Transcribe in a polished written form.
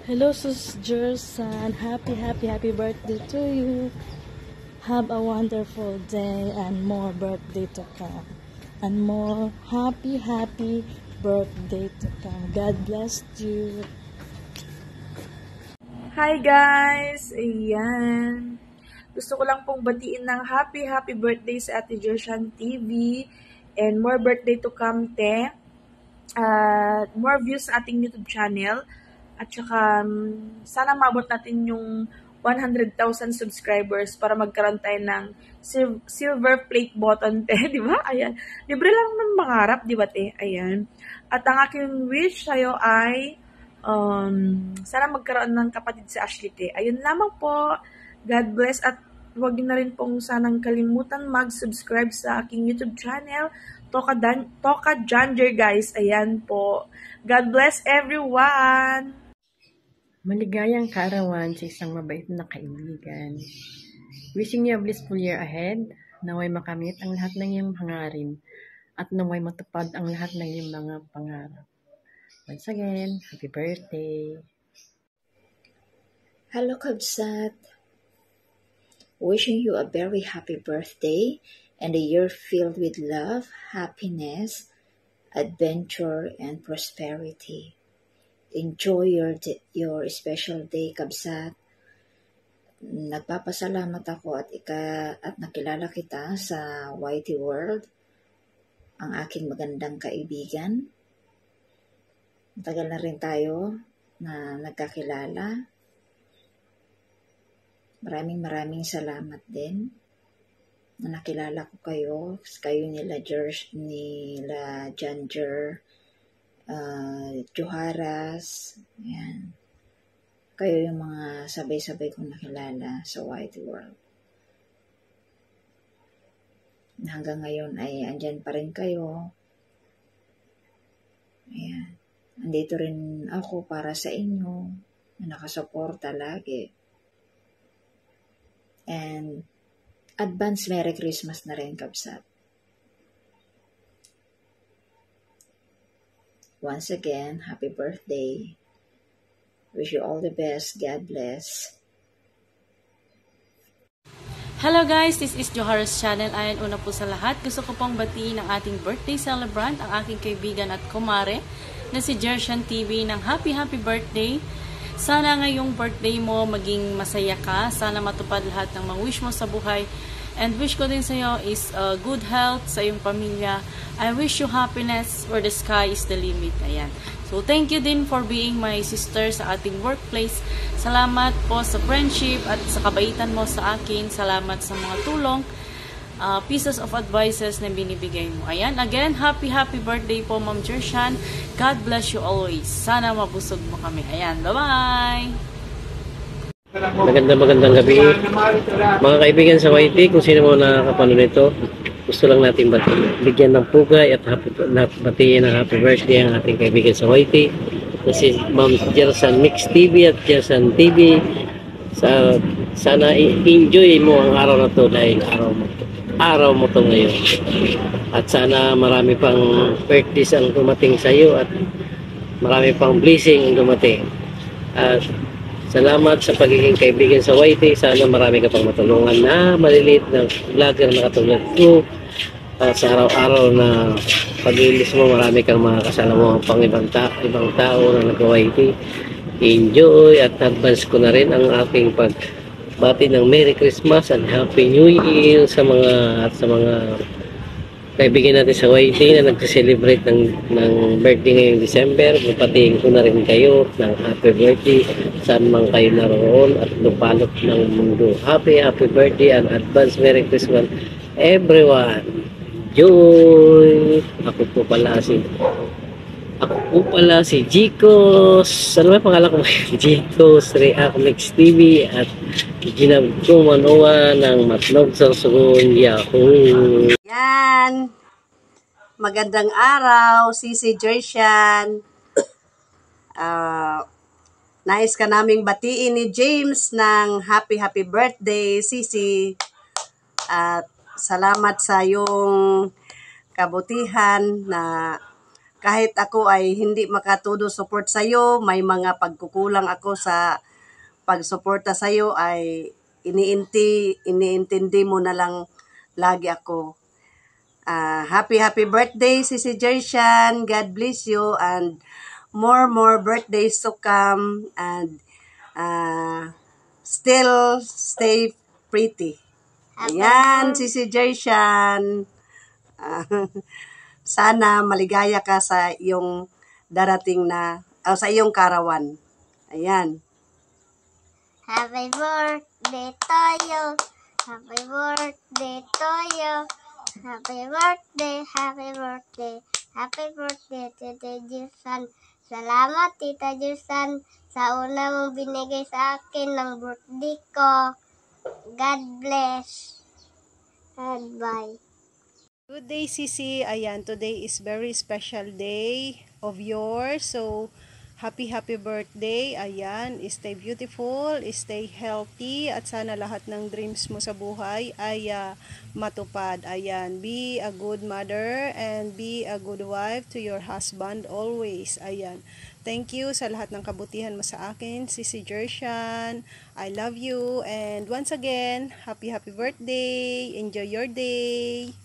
Hello, Sus Jerson. Happy birthday to you. Have a wonderful day and more birthday to come. And more happy birthday to come. God bless you. Hi guys! Ayan. Gusto ko lang pong batiin ng happy birthday sa Ate Jerson TV. And more birthday to come, te. More views sa ating YouTube channel. At saka, sana maabot natin yung 100,000 subscribers para magkaroon tayo ng silver plate button, te. Di ba? Ayan. Libre lang ng mangarap, di ba, te? Ayan. At ang aking wish sa'yo ay sana magkaroon ng kapatid si Ashley, te. Ayun lamang po. God bless at huwag niyo na rin pong sanang kalimutan mag-subscribe sa aking YouTube channel, Toka Janger, guys. Ayan po. God bless everyone! Maligayang kaarawan sa isang mabait na kaibigan. Wishing you a blissful year ahead, naway makamit ang lahat ng iyong hangarin at naway matupad ang lahat ng iyong mga pangarap. Once again, happy birthday! Hello, Kabsat. Wishing you a very happy birthday and a year filled with love, happiness, adventure, and prosperity. Enjoy your special day, Kabsat. Nagpapasalamat ako at nakilala kita sa YT World, ang aking magandang kaibigan. Matagal na rin tayo na nagkakilala. Maraming salamat din na nakilala ko kayo nila Janger, Joharas, yan. Kayo yung mga sabay-sabay kong nakilala sa YT World. Hanggang ngayon ay andyan pa rin kayo. Ayan. Andito rin ako para sa inyo na nakasuporta lagi. And advance Merry Christmas na rin, Kabsat. Once again, happy birthday. Wish you all the best. God bless. Hello guys, this is Joharas Channel. Ayan, una po sa lahat, gusto ko pong batiin ang ating birthday celebrant, ang aking kaibigan at kumare na si Jerson TV ng happy birthday. Sana ngayong birthday mo maging masaya ka. Sana matupad lahat ng mga wish mo sa buhay. And wish ko din sa iyo is good health sa iyong pamilya. I wish you happiness where the sky is the limit. Ayan. So, thank you din for being my sister sa ating workplace. Salamat po sa friendship at sa kabaitan mo sa akin. Salamat sa mga tulong, pieces of advices na binibigay mo. Ayan. Again, happy birthday po, Ma'am Jerson. God bless you always. Sana mabusog mo kami. Ayan. Bye-bye! Magandang gabi. Mga kaibigan sa YT, kung sino mo nakakapanood nito, gusto lang natin bigyan ng pugay at batiin ng happy birthday ang ating kaibigan sa YT na si Ma'am Jerson Mix TV at Jerson TV. Sana enjoy mo ang araw na to dahil araw mo to ngayon. At sana marami pang birthdays ang dumating sa iyo at marami pang blessing ang dumating. At salamat sa pagiging kaibigan sa YT. Sana marami ka pang matulungan na maliliit na vlogger na katulad ko. Sa araw-araw na pag-ilis mo, marami kang makakasalamuhan pang ibang tao na nag-YT. Enjoy at advance ko na rin ang aking pagbati ng Merry Christmas and Happy New Year sa mga kaibigan natin sa YT na nag-celebrate ng birthday ngayong December. Papatiin ko na rin kayo ng happy birthday saan man kayo naroon at lupalot ng mundo. Happy birthday and advance Merry Christmas everyone. Joy! Ako po pala si Jicos. Ano ba pangalan ko? Jicos React Mix TV at Ginab ko manoa ng Matnog Sorsogon Yahoo! Yan. Magandang araw, Sisi Jerson. Nais ka naming batiin ni James ng happy birthday, Sisi. At salamat sa iyong kabutihan na kahit ako ay hindi makatudo support sa'yo, may mga pagkukulang ako sa pagsuporta sa'yo, ay iniintindi mo na lang lagi ako. Happy birthday, Sisi Jershan. God bless you and more birthdays to come, and still stay pretty. Ayan, Sisi Jershan. Sana maligaya ka sa iyong darating na, sa iyong karawan. Ayan. Happy birthday to you. Happy birthday to you. Happy birthday, happy birthday. Happy birthday, Tita Jirsan. Salamat, Tita Jirsan, sa una mong binigay sa akin ng birthday ko. God bless. And bye. Good day, Sisi. Ayan, today is very special day of yours. So, happy birthday. Ayan, stay beautiful, stay healthy, at sana lahat ng dreams mo sa buhay ay matupad. Ayan, be a good mother and be a good wife to your husband always. Ayan, thank you sa lahat ng kabutihan mo sa akin, Sisi Jershan. I love you, and once again, happy birthday. Enjoy your day.